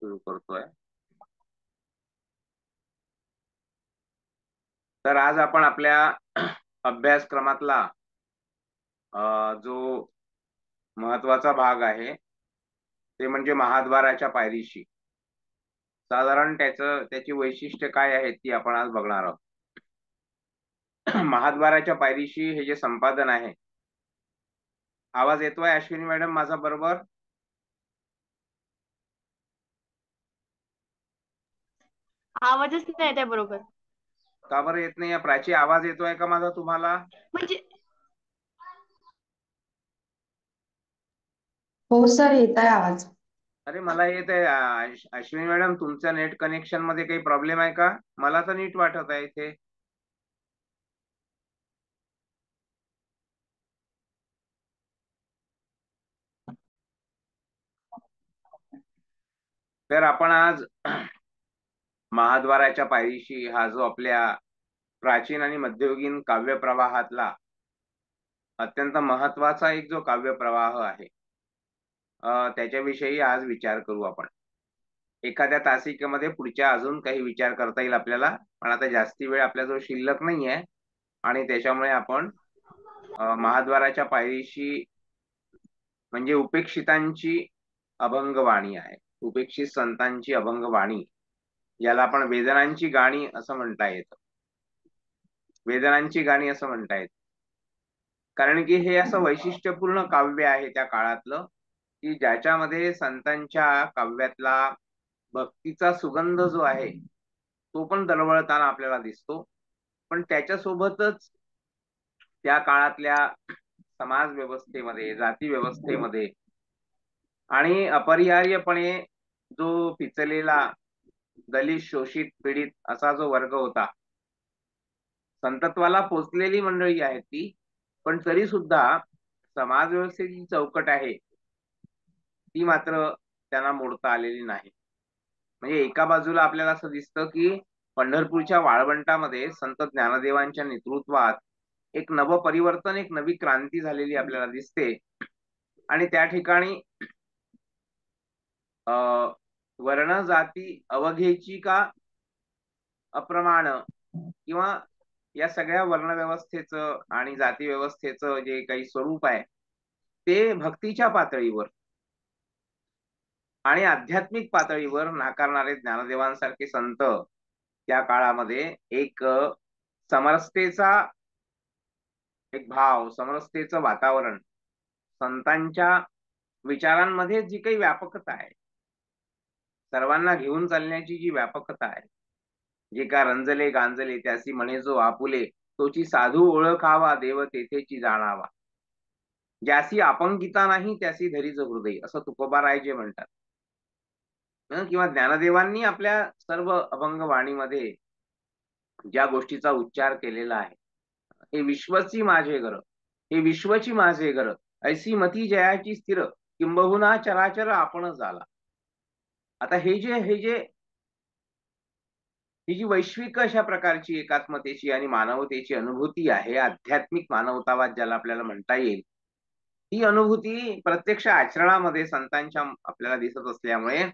सुरू करतोय। तर आज आपण आपल्या अभ्यासक्रमातला जो महत्वाचा भाग आहे ते म्हणजे महाद्वाराच्या पायरीशी. साधारण त्याची वैशिष्ट्य काय आहेत ती आपण आज बघणार आहोत. महाद्वाराच्या पायरीशी हे जे संपादन आहे, आवाज येतोय अश्विनी मॅडम माझा बरोबर? आवाजच नाही येत आहे बरोबर. का बरं येत नाही? प्राची, आवाज येतोय का माझा तुम्हाला? म्हणजे हो सर, येत आहे आवाज. अरे मला येत आहे. अश्विनी मॅडम, तुमच्या नेट कनेक्शन मध्ये काही प्रॉब्लेम आहे का? मला तर नीट वाटत आहे इथे. तर आपण आज महाद्वाराच्या पायरीशी हा जो आपल्या प्राचीन आणि मध्ययुगीन काव्य प्रवाहातला अत्यंत महत्वाचा एक जो काव्य प्रवाह आहे, त्याच्याविषयी आज विचार करू आपण. एखाद्या तासिकेमध्ये पुढच्या अजून काही विचार करता येईल आपल्याला, पण आता जास्ती वेळ आपल्याजवळ शिल्लक नाहीये आणि त्याच्यामुळे आपण महाद्वाराच्या पायरीशी म्हणजे उपेक्षितांची अभंगवाणी आहे, उपेक्षित संतांची अभंगवाणी, याला आपण वेदनांची गाणी असं म्हणता येतं. वेदनांची गाणी असं म्हणता येतं कारण की हे असं वैशिष्ट्यपूर्ण काव्य आहे त्या काळातलं, की ज्याच्यामध्ये संतांच्या काव्यातला भक्तीचा सुगंध जो आहे तो पण दरवळताना आपल्याला दिसतो, पण त्याच्यासोबतच त्या काळातल्या समाज व्यवस्थेमध्ये, जाती व्यवस्थेमध्ये आणि अपरिहार्यपणे जो पिचलेला दलित, शोषित, पीडित असा जो वर्ग होता, संतत्वाला पोचलेली मंडळी आहेत ती, पण तरी सुद्धा समाज व्यवस्थेची चौकट आहे ती मात्र त्यांना मोडता आलेली नाही. म्हणजे एका बाजूला आपल्याला असं दिसतं की पंढरपूरच्या वाळवंटामध्ये संत ज्ञानदेवांच्या नेतृत्वात एक नवपरिवर्तन, एक नवी क्रांती झालेली आपल्याला दिसते आणि त्या ठिकाणी वर्ण जाती अवघेची का अप्रमाण किंवा या सगळ्या वर्ण व्यवस्थेचं आणि जाती व्यवस्थेचं जे काही स्वरूप आहे ते भक्तीच्या पातळीवर आणि आध्यात्मिक पातळीवर नाकारणारे ज्ञानदेवांसारखे संत त्या काळामध्ये एक समरसतेचा एक भाव, समरसतेचं वातावरण, संतांच्या विचारांमध्ये जी काही व्यापकता आहे, सर्वांना घेऊन चालण्याची जी व्यापकता आहे, जे का रंजले गांजले त्यासी म्हणे जो आपुले, तोची साधू ओळखावा देव तेथेची जाणावा, ज्यासी अपंगिता नाही त्यासी धरीच हृदय, असं तुकोबाराय जे म्हणतात. किंवा ज्ञानदेवांनी आपल्या सर्व अभंगवाणीमध्ये ज्या गोष्टीचा उच्चार केलेला आहे, हे विश्वची माझे घर, हे विश्वची माझे घर, ऐसी मती जयाची स्थिर, किंबहुना चराचर आपण झाला. आता ही जी वैश्विक अशा प्रकारची एकात्मतेची आणि मानवतेची अनुभूती आहे, आध्यात्मिक मानवतावाद ज्याला आपल्याला म्हणता येईल, ही अनुभूती प्रत्यक्ष आचरणामध्ये संतांच्या आपल्याला दिसत असल्यामुळे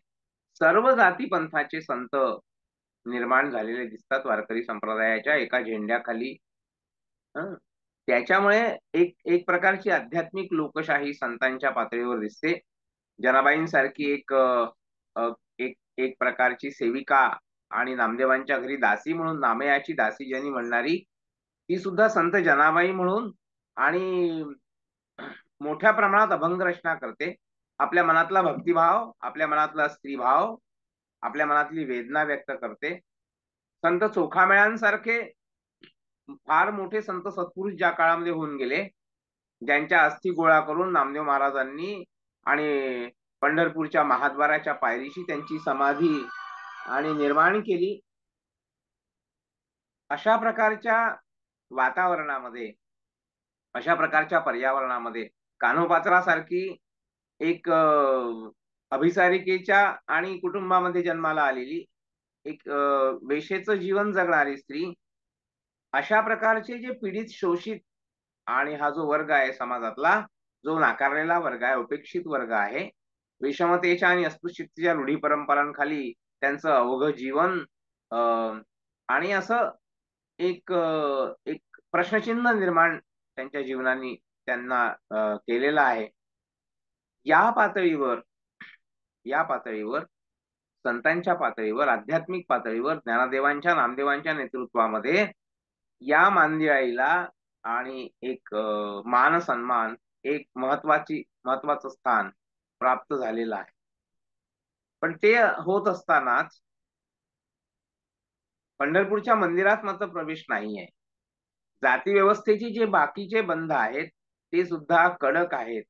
सर्व जाती पंथाचे संत निर्माण झालेले दिसतात वारकरी संप्रदायाच्या एका झेंड्याखाली. त्याच्यामुळे एक एक प्रकारची आध्यात्मिक लोकशाही संतांच्या पातळीवर दिसते. जनाबाईंसारखी एक एक प्रकारची सेविका आणि नामदेवांच्या घरी दासी म्हणून नामयाची दासी ज्यांनी म्हणणारी, ती सुद्धा संत जनाबाई म्हणून आणि मोठ्या प्रमाणात अभंग रचना करते. आपल्या मनातला भक्तिभाव, आपल्या मनातला स्त्रीभाव, आपल्या मनातली वेदना व्यक्त करते. संत चोखामेळांसारखे फार मोठे संत सत्पुरुष ज्या काळामध्ये होऊन गेले, ज्यांच्या अस्थी गोळा करून नामदेव महाराजांनी आणि पंढरपूरच्या महाद्वाराच्या पायरीशी त्यांची समाधी आणि निर्माण केली, अशा प्रकारच्या वातावरणामध्ये, अशा प्रकारच्या पर्यावरणामध्ये कान्होपात्रासारखी एक अभिसारिकेच्या आणि कुटुंबामध्ये जन्माला आलेली एक वेश्येचं जीवन जगणारी स्त्री, अशा प्रकारचे जे पीडित, शोषित आणि हा जो वर्ग आहे समाजातला, जो नाकारलेला वर्ग आहे, उपेक्षित वर्ग आहे, विषमतेच्या आणि अस्पृश्यतेच्या रूढी परंपरांखाली त्यांचं अवघं जीवन आणि असं एक प्रश्नचिन्ह निर्माण त्यांच्या जीवनाने त्यांना केलेलं आहे. या पातळीवर या पातळीवर संतांच्या पातळीवर, आध्यात्मिक पातळीवर, ज्ञानदेवांच्या, नामदेवांच्या नेतृत्वामध्ये या मांदियाईला आणि एक मान सन्मान, एक महत्वाचं स्थान प्राप्त झालेलं आहे. पण ते होत असतानाच पंढरपूरच्या मंदिरात मात्र प्रवेश नाही आहे. जाती व्यवस्थेचे जे बाकीचे बंध आहेत ते सुद्धा कडक आहेत.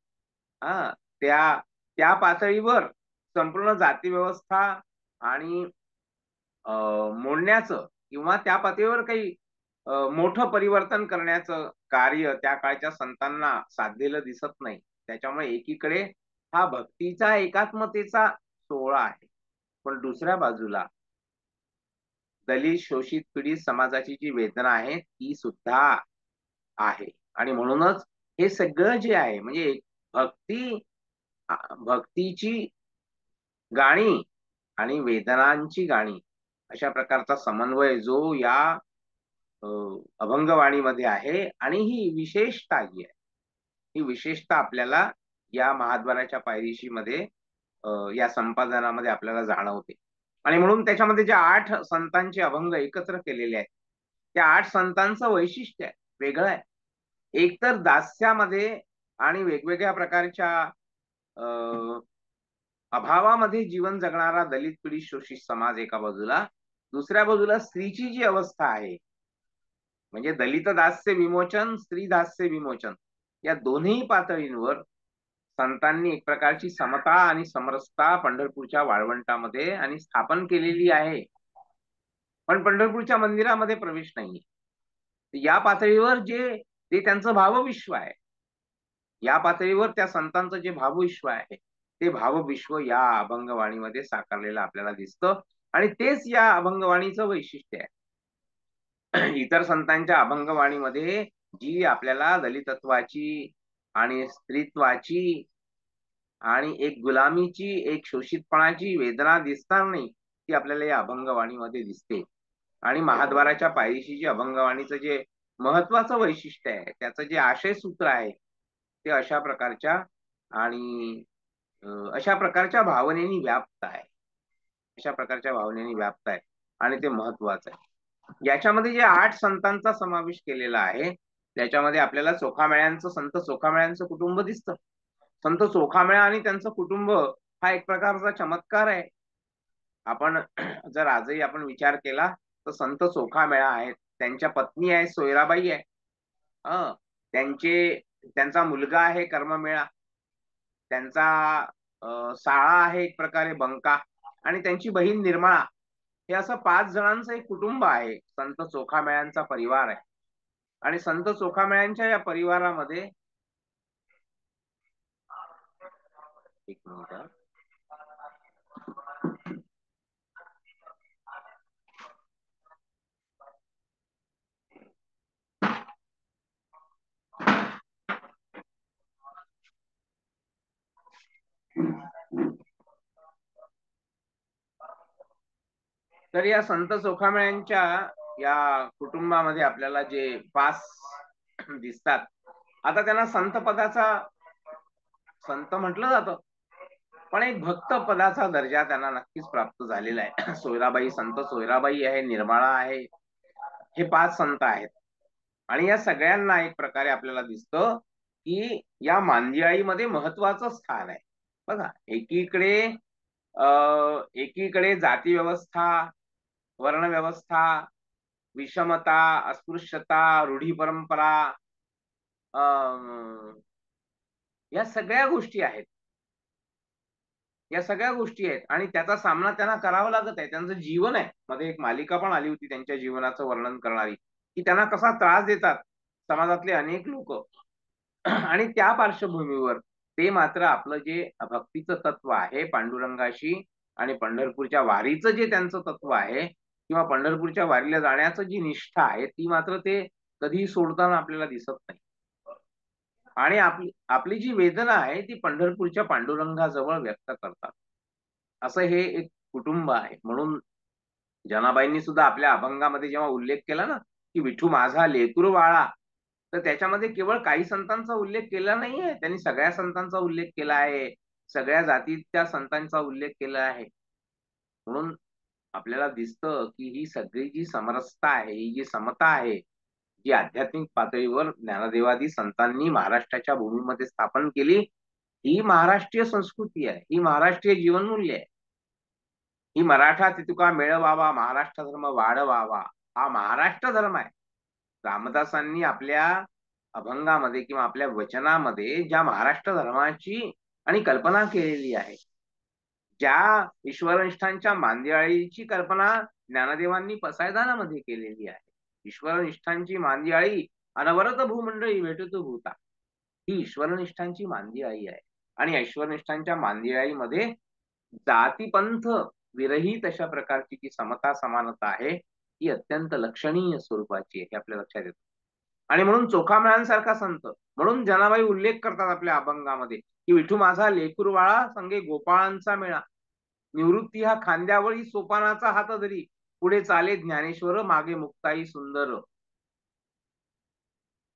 त्या त्या पातळीवर संपूर्ण जाती व्यवस्था आणि मोडण्याचं किंवा त्या पातळीवर काही मोठं परिवर्तन करण्याचं कार्य त्या काळच्या संतांना साधलेलं दिसत नाही. त्याच्यामुळे एकीकडे हा भक्तीचा एकात्मतेचा सोहळा आहे, पण दुसऱ्या बाजूला दलित, शोषित, पीडित समाजाची जी वेदना आहे ती सुद्धा आहे. आणि म्हणूनच हे सगळं जे आहे म्हणजे भक्तीची गाणी आणि वेदनांची गाणी अशा प्रकारचा समन्वय जो या अभंगवाणीमध्ये आहे आणि ही विशेषता जी आहे ही विशेषता आपल्याला या महाद्वाराच्या पायरीशी मध्ये या संपादनामध्ये आपल्याला जाणवते. आणि म्हणून त्याच्यामध्ये ज्या 8 संतांचे अभंग एकत्र केलेले आहेत त्या 8 संतांचं वैशिष्ट्य आहे, वेगळं आहे. एकतर दास्यामध्ये आणि वेगवेगळ्या प्रकारच्या अभावामध्ये जीवन जगणारा दलित, पीडित, शोषित समाज एका बाजूला, दुसऱ्या बाजूला स्त्रीची जी अवस्था आहे म्हणजे दलित दास्य विमोचन, स्त्री दास्य विमोचन या दोन्ही पातळींवर संतांनी एक प्रकारची समता आणि समरसता पंढरपूरच्या वाळवंटामध्ये आणि स्थापन केलेली आहे. पण पंढरपूरच्या मंदिरामध्ये प्रवेश नाही. या पातळीवर जे ते त्यांचं भावविश्व आहे, या पातळीवर त्या संतांचं जे भावविश्व आहे ते भावविश्व या अभंगवाणीमध्ये साकारलेलं आपल्याला दिसतं. आणि तेच या अभंगवाणीचं वैशिष्ट्य आहे. इतर संतांच्या अभंगवाणीमध्ये जी आपल्याला दलितत्वाची आणि स्त्रीत्वाची आणि एक गुलामीची, एक शोषितपणाची वेदना दिसणार नाही ती आपल्याला या अभंगवाणीमध्ये दिसते. आणि महाद्वाराच्या पायरीशी जे अभंगवाणीचं जे महत्वाचं वैशिष्ट्य आहे त्याचं जे आशय सूत्र आहे ते अशा प्रकारच्या आणि अशा प्रकारच्या भावनेनी व्याप्त आहे, अशा प्रकारच्या भावनेनी व्याप्त आहे आणि ते महत्वाचं आहे. याच्यामध्ये जे 8 संतांचा समावेश केलेला आहे त्याच्यामध्ये आपल्याला संत चोखामेळ्यांचं कुटुंब दिसतं. संत चोखामेळा आणि त्यांचं कुटुंब हा एक प्रकारचा चमत्कार आहे. आपण जर आजही आपण विचार केला तर संत चोखामेळा आहेत, त्यांच्या पत्नी आहे सोयराबाई आहे, त्यांचा मुलगा आहे कर्ममेळा, त्यांचा साळा आहे एक प्रकारे बंका आणि त्यांची बहीण निर्मळा. हे असं 5 जणांचं एक कुटुंब आहे, संत चोखामेळ्यांचा परिवार आहे. आणि संत चोखामेळ्यांच्या या परिवारामध्ये एक मिनिट, तर या संत चोखामेळ्यांच्या या कुटुंबामध्ये आपल्याला जे 5 दिसतात, आता त्यांना संत पदाचा संत म्हटलं जातं पण एक भक्त पदाचा दर्जा त्यांना नक्कीच प्राप्त झालेला आहे. सोयराबाई, संत सोयराबाई आहे, निर्मळा आहे, हे 5 संत आहेत. आणि या सगळ्यांना एक प्रकारे आपल्याला दिसतं की या मांदियाळीमध्ये महत्वाचं स्थान आहे. बघा, एकीकडे जाती व्यवस्था, वर्ण व्यवस्था, विषमता, अस्पृश्यता, रूढी परंपरा या सगळ्या गोष्टी आहेत, या सगळ्या गोष्टी आहेत आणि त्याचा सामना त्यांना करावा लागत आहे. त्यांचं जीवन आहे, मध्ये एक मालिका पण आली होती त्यांच्या जीवनाचं वर्णन करणारी, की त्यांना कसा त्रास देतात समाजातले अनेक लोक. आणि त्या पार्श्वभूमीवर ते मात्र आपलं जे भक्तीचं तत्व आहे पांडुरंगाशी आणि पंढरपूरच्या वारीचं जे त्यांचं तत्व आहे किंवा पंढरपूरच्या वारीला जाण्याचं जी निष्ठा आहे ती मात्र ते कधीही सोडताना आपल्याला दिसत नाही. आणि आपली आपली जी वेदना आहे ती पंढरपूरच्या पांडुरंगाजवळ व्यक्त करतात. असं हे एक कुटुंब आहे. म्हणून जनाबाईंनी सुद्धा आपल्या अभंगामध्ये जेव्हा उल्लेख केला ना, की विठू माझा लेकरू बाळा, तर त्याच्यामध्ये केवळ काही संतांचा उल्लेख केला नाहीये. त्यांनी सगळ्या संतांचा उल्लेख केला आहे. सगळ्या जातीच्या संतांचा उल्लेख केला आहे. म्हणून आपल्याला दिसतं, की ही सगळी जी समरसता आहे, ही जी समता आहे, जी आध्यात्मिक पातळीवर ज्ञानदेवादी संतांनी महाराष्ट्राच्या भूमीमध्ये स्थापन केली, ही महाराष्ट्रीय संस्कृती आहे. ही महाराष्ट्रीय जीवनमूल्य आहे. ही मराठा तितुका मेळवावा, महाराष्ट्र धर्म वाढवावा, हा महाराष्ट्र धर्म आहे. रामदासांनी आपल्या अभंगामध्ये किंवा आपल्या वचनामध्ये ज्या महाराष्ट्र धर्माची आणि कल्पना केलेली आहे, ज्या ईश्वरनिष्ठांच्या मांदियाळीची कल्पना ज्ञानदेवांनी पसायदानामध्ये केलेली आहे. ईश्वरनिष्ठांची मांदियाळी अनवरत भूमंडळी भेटतो भूता. ही ईश्वरनिष्ठांची मांदियाळी आहे. आणि ईश्वरनिष्ठांच्या मांदियाळीमध्ये जातीपंथ विरहित अशा प्रकारची जी समता समानता आहे, ही अत्यंत लक्षणीय स्वरूपाची आहे, हे आपल्या लक्षात येतं. आणि म्हणून चोखामेळांसारखा संत, म्हणून जनाबाई उल्लेख करतात आपल्या अभंगामध्ये, की विठू माझा लेकरूबाळा संगे गोपाळांचा मेळा. निवृत्ती हा खांद्यावळी सोपानाचा हात धरी, पुढे चाले ज्ञानेश्वर मागे मुक्ताई सुंदर.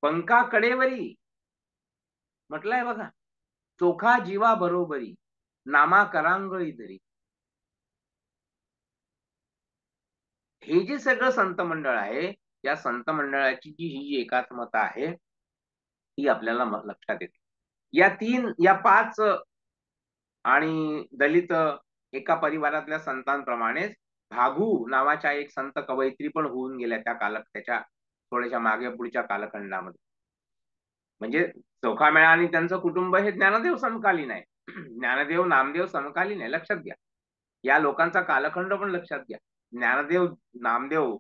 पंका कडेवरी म्हटलंय बघा, चोखा जीवा बरोबरी, नामा करांगळी धरी. हे जे सगळं संत मंडळ आहे, या संत मंडळाची ही एकात्मता आहे, ही आपल्याला लक्षात येते. या 5 आणि दलित एका परिवारातल्या संतांप्रमाणेच भागू नावाच्या एक संत कवयित्री पण होऊन गेल्या त्याच्या थोड्याशा मागे पुढच्या कालखंडामध्ये. म्हणजे चोखामेळा आणि त्यांचं कुटुंब हे ज्ञानदेव समकालीन आहे. ज्ञानदेव, नामदेव समकालीन आहे, लक्षात घ्या. या लोकांचा कालखंड पण लक्षात घ्या. ज्ञानदेव, नामदेव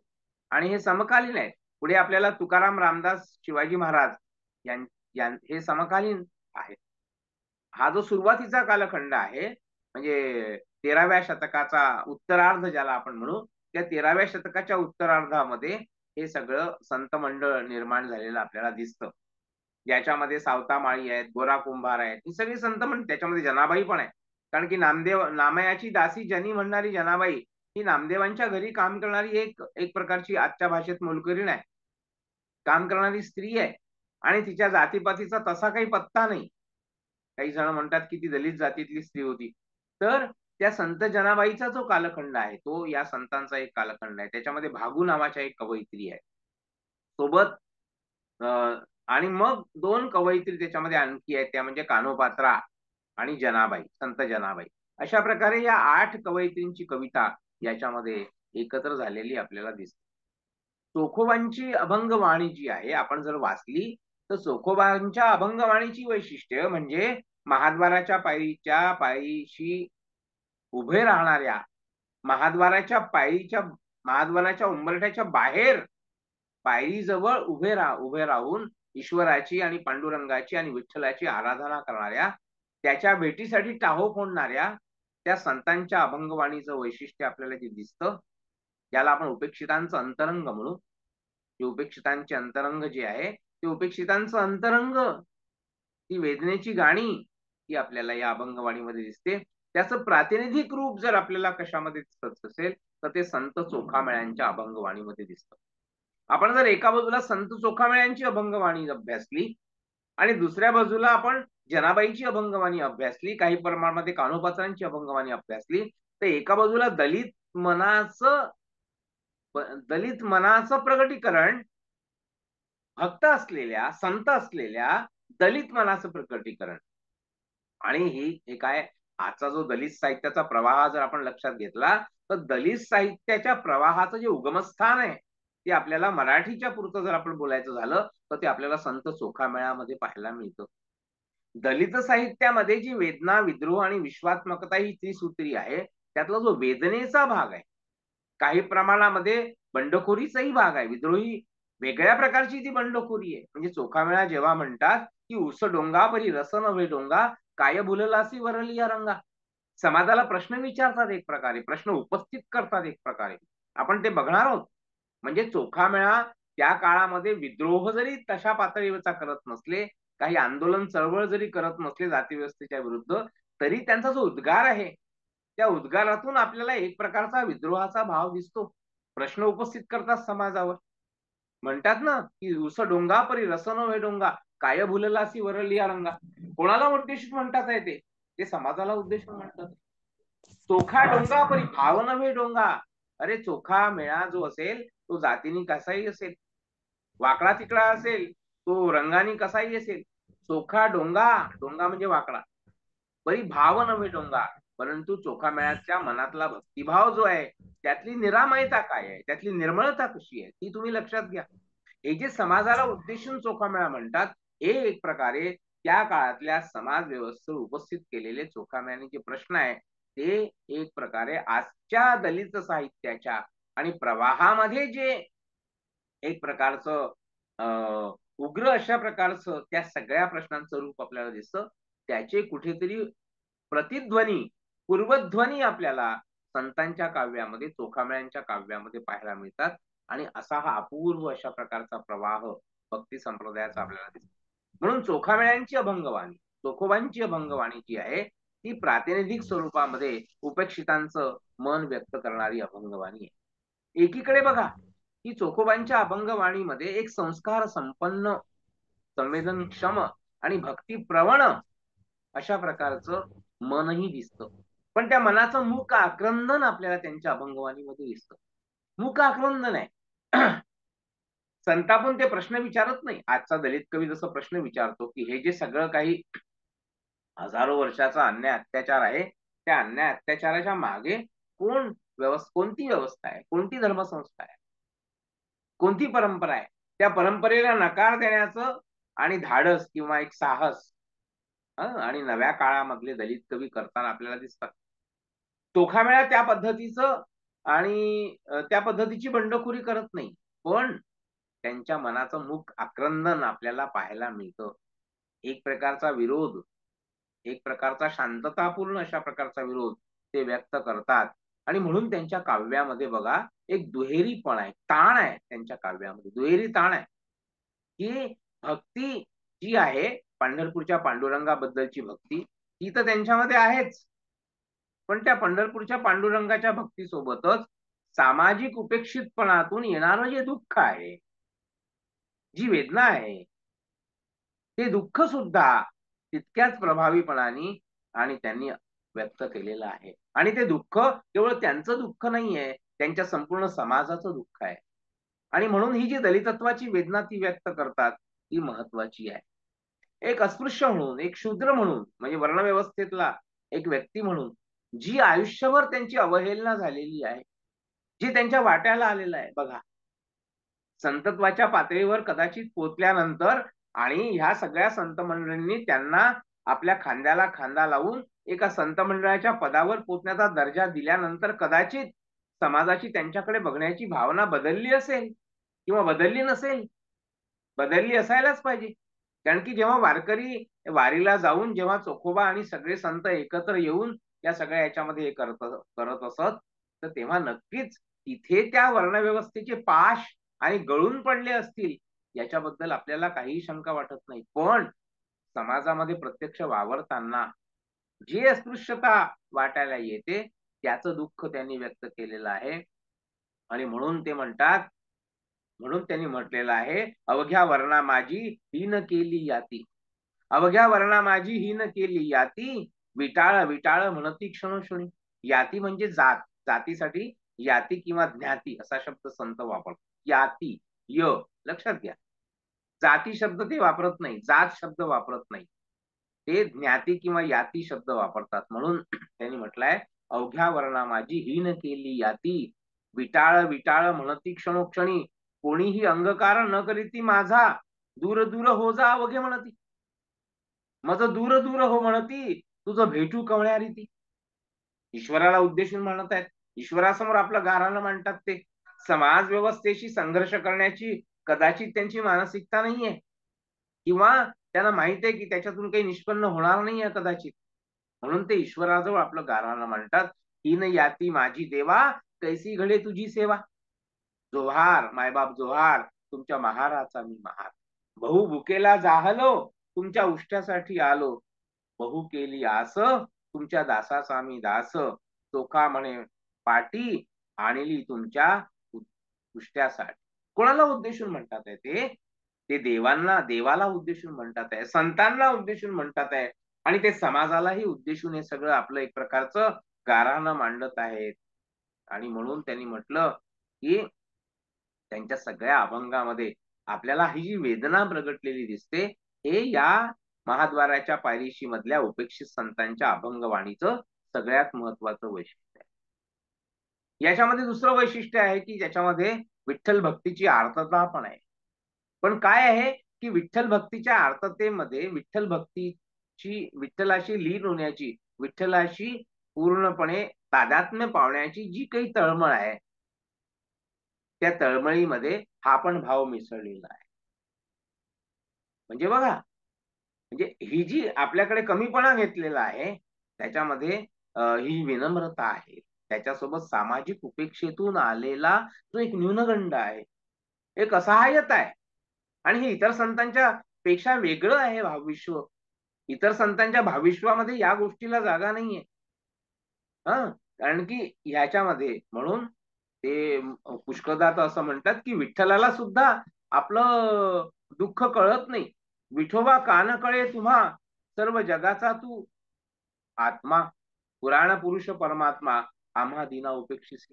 आणि हे समकालीन आहेत. पुढे आपल्याला तुकाराम, रामदास, शिवाजी महाराज हे समकालीन आहेत. हा जो सुरुवातीचा कालखंड आहे, म्हणजे 13व्या शतकाचा उत्तरार्ध ज्याला आपण म्हणू, त्या 13व्या शतकाच्या उत्तरार्धामध्ये हे सगळं संत मंडळ निर्माण झालेलं आपल्याला दिसतं. ज्याच्यामध्ये सावता माळी आहेत, गोरा कुंभार आहेत, ही सगळी संत मंडळ, त्याच्यामध्ये जनाबाई पण आहे. कारण की नामयाची दासी जनी म्हणणारी जनाबाई ही नामदेवांच्या घरी काम करणारी एक प्रकारची आजच्या भाषेत मोलकरीण आहे. काम करणारी स्त्री आहे आणि तिच्या जातीपातीचा तसा काही पत्ता नाही. काही जण म्हणतात की ती दलित जातीतली स्त्री होती. तर त्या संत जनाबाईचा जो कालखंड आहे, तो या संतांचा एक कालखंड आहे. त्याच्यामध्ये भागू नावाच्या एक कवयित्री आहे. सोबत आणि मग 2 कवयित्री त्याच्यामध्ये आणखी आहेत, त्या म्हणजे कान्होपात्रा आणि जनाबाई, संत जनाबाई. अशा प्रकारे या 8 कवयित्रींची कविता याच्यामध्ये एकत्र झालेली आपल्याला दिसते. चोखोबांची अभंगवाणी जी आहे, आपण जर वाचली तर चोखोबांच्या अभंगवाणीची वैशिष्ट्य म्हणजे महाद्वाराच्या पायरीशी उभे राहणाऱ्या, महाद्वाराच्या उंबरठ्याच्या बाहेर पायरीजवळ उभे राहून ईश्वराची आणि पांडुरंगाची आणि विठ्ठलाची आराधना करणाऱ्या, त्याच्या भेटीसाठी टाहो फोडणाऱ्या त्या संतांच्या अभंगवाणीचं वैशिष्ट्य आपल्याला जे दिसतं, ज्याला आपण उपेक्षितांचं अंतरंग म्हणू. ते उपेक्षितांचे अंतरंग जे आहे, ते उपेक्षितांचं अंतरंग, ती वेदनेची गाणी, ती आपल्याला या अभंगवाणीमध्ये दिसते. त्याचं प्रातिनिधिक रूप जर आपल्याला कशामध्ये दिसत असेल, तर ते संत चोखामेळ्यांच्या अभंगवाणीमध्ये दिसतं. आपण जर एका बाजूला संत चोखामेळ्यांची अभंगवाणी अभ्यासली आणि दुसऱ्या बाजूला आपण जनाबाईची अभंगवाणी अभ्यासली, काही प्रमाणामध्ये कान्होपात्रांची अभंगवाणी अभ्यासली, तर एका बाजूला दलित मनाचं प्रगटीकरण, भक्त असलेल्या, संत असलेल्या दलित मनाचं प्रकटीकरण. आणि हे काय, आजचा जो दलित साहित्याचा प्रवाह जर आपण लक्षात घेतला, तर दलित साहित्याच्या प्रवाहाचं जे उगमस्थान आहे, ते आपल्याला मराठीच्या पुरतं जर आपण बोलायचं झालं, तर ते आपल्याला संत चोखामेळ्यामध्ये पाहायला मिळतं. दलित साहित्यामध्ये जी वेदना, विद्रोह आणि विश्वात्मकता ही त्रिसूत्री आहे, त्यातला जो वेदनेचा भाग आहे, काही प्रमाणामध्ये बंडखोरीचाही भाग आहे. विद्रोही वेगळ्या प्रकारची ती बंडखोरी आहे. म्हणजे चोखामेळा जेव्हा म्हणतात की उस डोंगा परी रस नव्हे डोंगा, काय भुललासी वरली या रंगा. समाजाला प्रश्न विचारतात, एक प्रकारे प्रश्न उपस्थित करतात एक प्रकारे. आपण ते बघणार आहोत. म्हणजे चोखामेळा त्या काळामध्ये विद्रोह जरी तशा पातळीवरचा करत नसले, काही आंदोलन चळवळ जरी करत नसले जाती व्यवस्थेच्या विरुद्ध, तरी त्यांचा जो उद्गार आहे, त्या उद्गारातून आपल्याला एक प्रकारचा विद्रोहाचा भाव दिसतो. प्रश्न उपस्थित करतात समाजावर. म्हणतात ना, की "उस डोंगा परी रस नव्हे डोंगा, काय भुललासी वरलिया रंगा." कोणाला उद्देशून म्हणतात आहे ते? ते समाजाला उद्देशून म्हणतात. चोखा डोंगा परी भाव नव्हे डोंगा. अरे चोखा मेळा जो असेल, तो जातीने कसाही असेल, वाकडा तिकडा असेल, तो रंगाने कसाही असेल. चोखा डोंगा, डोंगा म्हणजे वाकडा. परी भाव नव्हे डोंगा, परंतु चोखा मेळ्याच्या मनातला भक्तिभाव जो आहे, त्यातली निरामयता काय आहे, त्यातली निर्मळता कशी आहे, ती तुम्ही लक्षात घ्या. हे जे समाजाला उद्देशून चोखामेळा म्हणतात, हे एक प्रकारे त्या काळातल्या समाज व्यवस्थेवर उपस्थित केलेले चोखामेळ्याचे प्रश्न आहे, ते एक प्रकारे आजच्या दलित साहित्याच्या आणि प्रवाहामध्ये जे एक प्रकारचं उग्र अशा प्रकारचं त्या सगळ्या प्रश्नांचं रूप आपल्याला दिसतं. त्याचे कुठेतरी प्रतिध्वनी, पूर्वध्वनी आपल्याला संतांच्या काव्यामध्ये, चोखामेळ्यांच्या काव्यामध्ये पाहायला मिळतात आणि असा हा अपूर्व अशा प्रकारचा प्रवाह भक्ती संप्रदायाचा आपल्याला दिसतो. म्हणून चोखामेळ्यांची अभंगवाणी, चोखोबांची अभंगवाणी जी आहे, ती प्रातिनिधिक स्वरूपामध्ये उपेक्षितांचं मन व्यक्त करणारी अभंगवाणी आहे. एकीकडे बघा, की चोखोबांच्या अभंगवाणीमध्ये एक संस्कार संपन्न, संवेदनक्षम आणि भक्तिप्रवण अशा प्रकारचं मनही दिसतं. पण त्या मनाचं मूक आक्रंदन आपल्याला त्यांच्या अभंगवाणीमध्ये दिसतं. मूक आक्रंदन आहे. संतापून ते प्रश्न विचारत नाही. आजचा दलित कवी जसा प्रश्न विचारतो, की हे जे सगळं काही हजारो वर्षाचा अन्याय अत्याचार आहे, त्या अन्याय अत्याचाराच्या मागे कोणती व्यवस्था आहे, कोणती धर्मसंस्था आहे, कोणती परंपरा आहे, त्या परंपरेला नकार देण्याचं आणि धाडस किंवा एक साहस आणि नव्या काळामधले दलित कवी करताना आपल्याला दिसतात. चोखामेळा त्या पद्धतीचं आणि त्या पद्धतीची बंडखोरी करत नाही. पण त्यांच्या मनाचं मूक आक्रंदन आपल्याला पाहायला मिळतं. एक प्रकारचा विरोध, एक प्रकारचा शांततापूर्ण अशा प्रकारचा विरोध ते व्यक्त करतात आणि म्हणून त्यांच्या काव्यामध्ये बघा एक दुहेरीपणा आहे, ताण आहे त्यांच्या काव्यामध्ये. दुहेरी ताण आहे, की भक्ती जी आहे पंढरपूरच्या पांडुरंगाबद्दलची भक्ती, ती तर त्यांच्यामध्ये आहेच. पण त्या पंढरपूरच्या पांडुरंगाच्या भक्तीसोबतच सामाजिक उपेक्षितपणातून येणारं जे दुःख आहे, जी वेदना आहे, ते दुःख सुद्धा तितक्याच प्रभावीपणाने आणि त्यांनी व्यक्त केलेलं आहे. आणि ते दुःख केवळ त्यांचं दुःख नाहीये, त्यांच्या संपूर्ण समाजाचं दुःख आहे. आणि म्हणून ही जी दलितत्वाची वेदना ती व्यक्त करतात, ती महत्वाची आहे. एक अस्पृश्य म्हणून, एक शूद्र म्हणून, म्हणजे वर्णव्यवस्थेतला एक व्यक्ती म्हणून, जी आयुष्यभर त्यांची अवहेलना झालेली आहे, जे त्यांच्या वाट्याला आलेलं आहे. बघा, संतत्वाच्या पातळीवर कदाचित पोहोचल्यानंतर आणि ह्या सगळ्या संत मंडळींनी त्यांना आपल्या खांद्याला खांदा लावून एका संत मंडळाच्या पदावर पोहोचण्याचा दर्जा दिल्यानंतर कदाचित समाजाची त्यांच्याकडे बघण्याची भावना बदलली असेल किंवा बदलली नसेल. बदलली असायलाच पाहिजे. कारण की जेव्हा वारकरी वारीला जाऊन जेव्हा चोखोबा आणि सगळे संत एकत्र येऊन या सगळ्या याच्यामध्ये हे करत असत, तर तेव्हा नक्कीच तिथे त्या वर्णव्यवस्थेचे पाश आणि गळून पडले असतील याच्याबद्दल आपल्याला काही शंका वाटत नाही. पण समाजामध्ये प्रत्यक्ष वावरताना जी अस्पृश्यता वाटायला येते, त्याचं दुःख त्यांनी व्यक्त केलेलं आहे. आणि म्हणून ते म्हणतात, म्हणून त्यांनी म्हटलेलं आहे, अवघ्या वर्णा माझी हीन केली याती. अवघ्या वर्णा माझी हीन केली याती, विटाळ विटाळ म्हणती क्षणोक्षणी. याती म्हणजे जात. जातीसाठी याती किंवा ज्ञाती असा शब्द संत वापरतात. याती, लक्षात घ्या. जाती शब्द ते वापरत नाही, जात शब्द वापरत नाही. ते ज्ञाती किंवा याती शब्द वापरतात. म्हणून त्यांनी म्हटलंय, अवघ्या वर्णा माझी हीन केली याती, विटाळ विटाळ म्हणती क्षणोक्षणी, कोणीही अंगकार न करीती माझा, दूर दूर हो जा अवघे म्हणती. मज दूर दूर हो म्हणती, तुझं भेटू कवळ्या रीती. ईश्वराला उद्देशून म्हणत आहेत. ईश्वरासमोर आपलं गाऱ्हाणं मांडतात ते. समाज व्यवस्थेशी संघर्ष करण्याची कदाचित त्यांची मानसिकता नाहीये किंवा त्यांना माहित आहे की त्याच्यातून काही निष्पन्न होणार नाहीये कदाचित. म्हणून ते ईश्वराजवळ आपलं गाऱ्हाणं मांडतात. हीन याती माझी देवा, कैसी घडे तुझी सेवा. जोहार मायबाप जोहार, तुमच्या महाराचा मी महार. बहु भुकेला जाहलो, तुमच्या उष्ट्यासाठी आलो, बहु केली आस, तुमच्या दासाचा मी दास, चोखा म्हणे पाटी, आणली तुमच्या उष्ट्यासाठी. कोणाला उद्देशून म्हणतात आहे ते देवाला उद्देशून म्हणतात आहे, संतांना उद्देशून म्हणतात आहे, आणि ते समाजालाही उद्देशून हे सगळं आपलं एक प्रकारचं गाऱ्हाणं मांडत आहेत. आणि म्हणून त्यांनी म्हटलं की त्यांच्या सगळ्या अभंगामध्ये आपल्याला ही जी वेदना प्रगटलेली दिसते, हे या महाद्वाराच्या पायरीशी मधल्या उपेक्षित संतांच्या अभंगवाणीचं सगळ्यात महत्वाचं वैशिष्ट्य आहे. याच्यामध्ये दुसरं वैशिष्ट्य आहे की ज्याच्यामध्ये विठ्ठल भक्तीची आर्तता पण आहे. पण काय आहे की विठ्ठल भक्तीच्या आर्ततेमध्ये विठ्ठलाशी लीन होण्याची, विठ्ठलाशी पूर्णपणे तादात्म्य पावण्याची जी काही तळमळ आहे, त्या तळमळीमध्ये हा पण भाव मिसळलेला आहे. म्हणजे बघा, म्हणजे ही जी आपल्याकडे कमीपणा घेतलेला आहे, त्याच्यामध्ये ही विनम्रता आहे. त्याच्यासोबत सामाजिक उपेक्षेतून आलेला जो एक न्यूनगंड आहे, एक असहाय्यता आहे. आणि हे इतर संतांच्या पेक्षा वेगळं आहे भावविश्व. इतर संतांच्या भावविश्वामध्ये या गोष्टीला जागा नाहीये. कारण की ह्याच्यामध्ये म्हणून ते पुष्कळदा तर असं म्हणतात की विठ्ठलाला सुद्धा आपलं दुःख कळत नाही. विठोबा कान कळे तुम्हा, सर्व जगाचा तू आत्मा, पुराण पुरुष परमात्मा, आम्हा दीना उपेक्षिसी.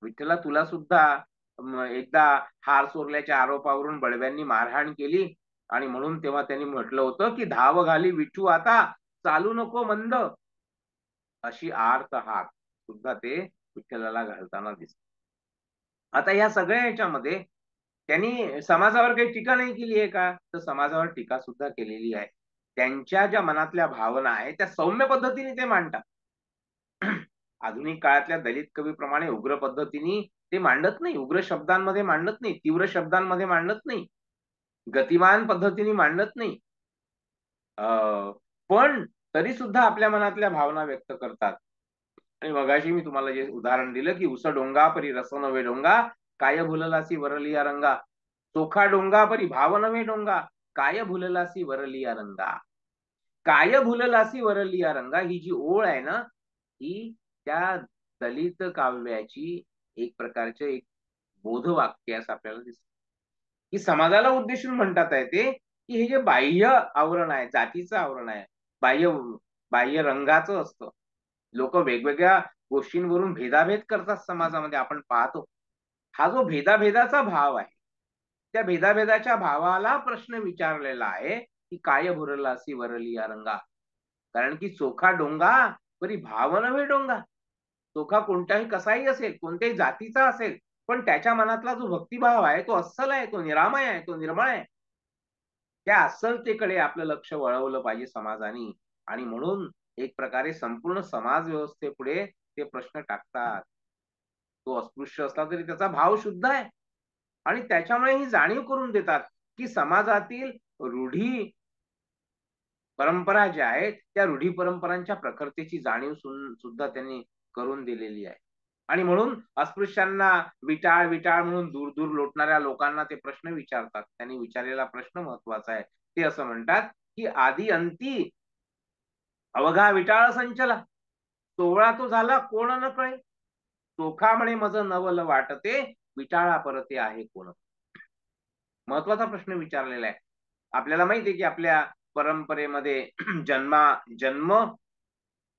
विठ्ठला तुला सुद्धा एकदा हार चोरल्याच्या आरोपावरून बडव्यांनी मारहाण केली, आणि म्हणून तेव्हा त्यांनी म्हटलं होतं की धाव घाली विठू आता, चालू नको मंद, अशी आर्त हाक सुद्धा ते विठ्ठलाला घालताना दिसत. आता या सगळ्या ह्याच्यामध्ये त्यांनी समाजावर काही टीका नाही केली आहे का? तर समाजावर टीका सुद्धा केलेली आहे. त्यांच्या ज्या मनातल्या भावना आहेत त्या सौम्य पद्धतीने ते मांडतात. आधुनिक काळातल्या दलित कवीप्रमाणे उग्र पद्धतीने ते मांडत नाही, उग्र शब्दांमध्ये मांडत नाही, तीव्र शब्दांमध्ये मांडत नाही, गतिमान पद्धतीने मांडत नाही. पण तरी सुद्धा आपल्या मनातल्या भावना व्यक्त करतात. आणि मगाशी मी तुम्हाला जे उदाहरण दिलं की उस डोंगा परी रस नव्हे डोंगा, काय भुललासी वरलिया रंगा, चोखा डोंगा परी भाव नव्हे डोंगा, काय भुललासी वरलिया रंगा. काय भुललासी वरलिया रंगा ही जी ओळ आहे ना, ही त्या दलित काव्याची एक प्रकारचे एक बोधवाक्य असं आपल्याला दिसतं, की समाजाला उद्देशून म्हणतात आहे ते, की हे जे बाह्य आवरण आहे, जातीचं आवरण आहे, बाह्य बाह्य रंगाचं असतं. लोक वेगवेगळ्या गोष्टींवरून भेदाभेद करतात समाजामध्ये, आपण पाहतो. हा जो भेदाभेदाचा भाव आहे, त्या भेदाभेदाच्या भावाला प्रश्न विचारलेला आहे की काय भुरलासी वरली या रंगा. कारण की चोखा डोंगा परी भाव नव्हे डोंगा. चोखा कोणताही कसाही असेल, कोणत्याही जातीचा असेल, पण त्याच्या मनातला जो भक्तिभाव आहे तो अस्सल आहे, तो निरामय आहे, तो निर्मळ आहे. त्या अस्सलतेकडे आपलं लक्ष वळवलं पाहिजे समाजाने. आणि म्हणून एक प्रकारे संपूर्ण समाज व्यवस्थेपुढे ते प्रश्न टाकतात. तो अस्पृश्य असला तरी त्याचा भाव शुद्ध आहे, आणि त्याच्यामुळे ही जाणीव करून देतात की समाजातील रूढी परंपरा ज्या आहेत त्या रूढी परंपरांच्या प्रखरतेची जाणीव सुद्धा त्यांनी करून दिलेली आहे. आणि म्हणून अस्पृश्यांना विटाळ विटाळ म्हणून दूर दूर लोटणाऱ्या लोकांना ते प्रश्न विचारतात. त्यांनी विचारलेला प्रश्न महत्वाचा आहे. ते असं म्हणतात की आधी अंती अवघा विटाळ संचला, सोहळा तो झाला कोण न कळे, चोखा म्हणे मज नवल वाटते, विटाळा परते आहे कोण. महत्वाचा प्रश्न विचारलेला आहे. आपल्याला माहिती आहे की आपल्या परंपरेमध्ये जन्म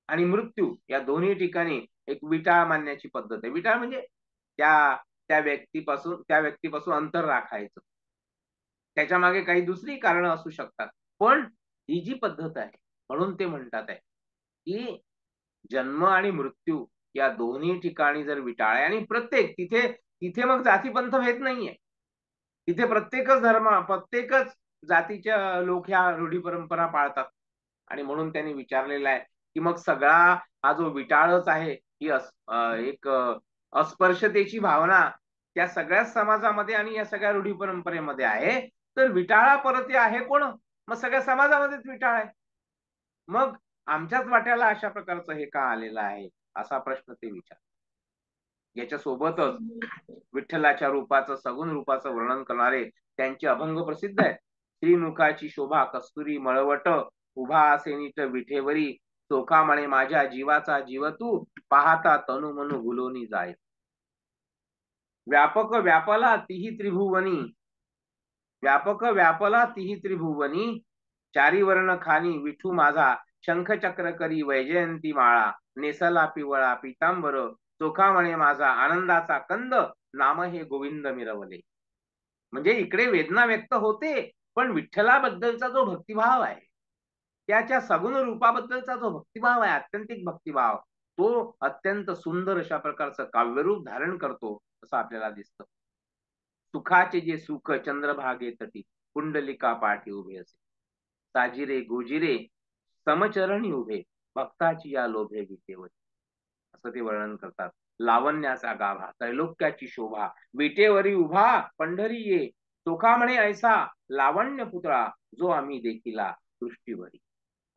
आणि मृत्यू या दोन्ही ठिकाणी एक विटाळ मानण्याची पद्धत आहे. विटाळ म्हणजे त्या त्या व्यक्तीपासून अंतर राखायचं. त्याच्या मागे काही दुसरी कारण असू शकतात. पण ही जी पद्धत आहे, म्हणून ते म्हणतात आहे की जन्म आणि मृत्यू या दोन्ही ठिकाणी जर विटाळ आहे, आणि प्रत्येक तिथे तिथे मग जातीपंथ भेद नाहीये. तिथे प्रत्येकच जातीच्या लोक ह्या रूढी परंपरा पाळतात. आणि म्हणून त्यांनी विचारलेलं आहे की मग सगळा हा जो विटाळच आहे, ही एक अस्पर्शतेची भावना त्या सगळ्याच समाजामध्ये आणि या सगळ्या रूढी परंपरेमध्ये आहे, तर विटाळा परत आहे कोण? मग सगळ्या समाजामध्येच विटाळ आहे. मग आमच्याच वाट्याला अशा प्रकारचं हे का आलेलं आहे, असा प्रश्न ते विचार. याच्यासोबतच विठ्ठलाच्या रूपाचं, सगुण रूपाचं वर्णन करणारे त्यांचे अभंग प्रसिद्ध आहेत. श्रीमुखाची शोभा कस्तुरी मळवट, उभा असे नीट विठेवरी, चोखा म्हणे माझ्या जीवाचा जीव तू, पाहता तनु मनु भुलोनी जाय. व्यापक व्यापला तिही त्रिभुवनी, व्यापक व्यापला तिही त्रिभुवनी, चारी वर्ण खानी विठू माझा, शंख चक्र करी वैजयंती माळा, नेसला पिवळा पितांबर, चोखा म्हणे माझा आनंदाचा कंद, नाम हे गोविंद मिरवले. म्हणजे इकडे वेदना व्यक्त होते, पण विठ्ठलाबद्दलचा जो भक्तिभाव आहे, त्याच्या सगुण रूपाबद्दलचा जो भक्तिभाव आहे, आत्यंतिक भक्तिभाव, तो अत्यंत सुंदर अशा प्रकारचं काव्यरूप धारण करतो असं आपल्याला दिसतं. सुखाचे जे सुख चंद्रभागे तटी, कुंडलिका पाठी उभे असे, साजिरे गोजिरे समचरणी उभे, भक्ताची या लोभे विटेवर, असं ते वर्णन करतात. लावण्याचा गाभा त्रैलोक्याची शोभा, विटेवरी उभा पंढरी ये, चोखा म्हणे ऐसा लावण्य पुतळा, जो आम्ही देखिला दृष्टीवरी.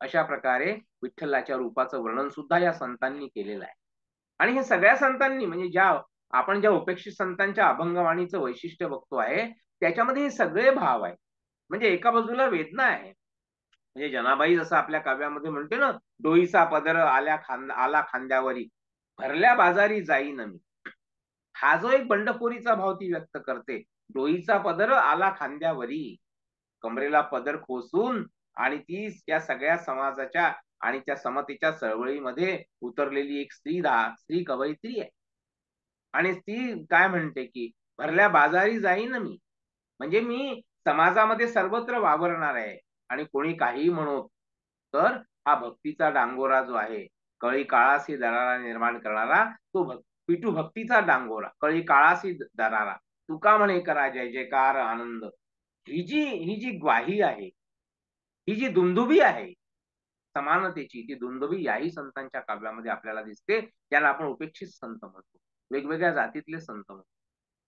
अशा प्रकारे विठ्ठलाच्या रूपाचं वर्णन सुद्धा या संतांनी केलेलं आहे. आणि हे सगळ्या संतांनी, म्हणजे आपण ज्या उपेक्षित संतांच्या अभंगवाणीचं वैशिष्ट्य बघतो आहे, त्याच्यामध्ये हे सगळे भाव आहे. म्हणजे एका बाजूला वेदना आहे, म्हणजे जनाबाई जसं आपल्या काव्यामध्ये म्हणते ना, डोईचा पदर आला खांद्यावरी, भरल्या बाजारी जाईन मी. हा जो एक बंडखोरीचा भाव ती व्यक्त करते, डोईचा पदर आला खांद्यावरी, कमरेला पदर खोसून आणि ती या सगळ्या समाजाच्या आणि त्या समतेच्या चळवळीमध्ये उतरलेली एक स्त्री कवयित्री आहे. आणि ती काय म्हणते की भरल्या बाजारी जाईन मी, म्हणजे मी समाजामध्ये सर्वत्र वावरणार आहे, आणि कोणी काही म्हणो, तर हा भक्तीचा डांगोरा जो आहे, कळी काळासी दरारा निर्माण करणारा, तो पिटू भक्तीचा डांगोरा, कळी काळासी दरारा, तुका म्हणे करा जय जयकार आनंद. ही जी ग्वाही आहे, ही जी दुंदुबी आहे समानतेची, ती दुंदुबी याही संतांच्या काव्यामध्ये आपल्याला दिसते. त्याला आपण उपेक्षित संत म्हणतो, वेगवेगळ्या जातीतले संत म्हणतो.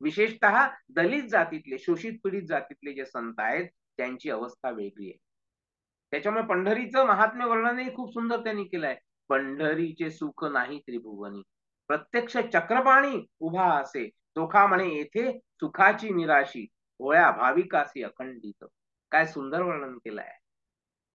विशेषतः दलित जातीतले, शोषित पीडित जातीतले जे संत आहेत, त्यांची अवस्था वेगळी आहे. त्याच्यामुळे पंढरीचं महात्म्य वर्णनही खूप सुंदर त्यांनी केलंय. पंढरीचे सुख नाही त्रिभुवनी, प्रत्यक्ष चक्रपाणी उभा असे, चोखा म्हणे येथे सुखाची निराशी, भोळ्या भाविकासी अखंडित. काय सुंदर वर्णन केलंय.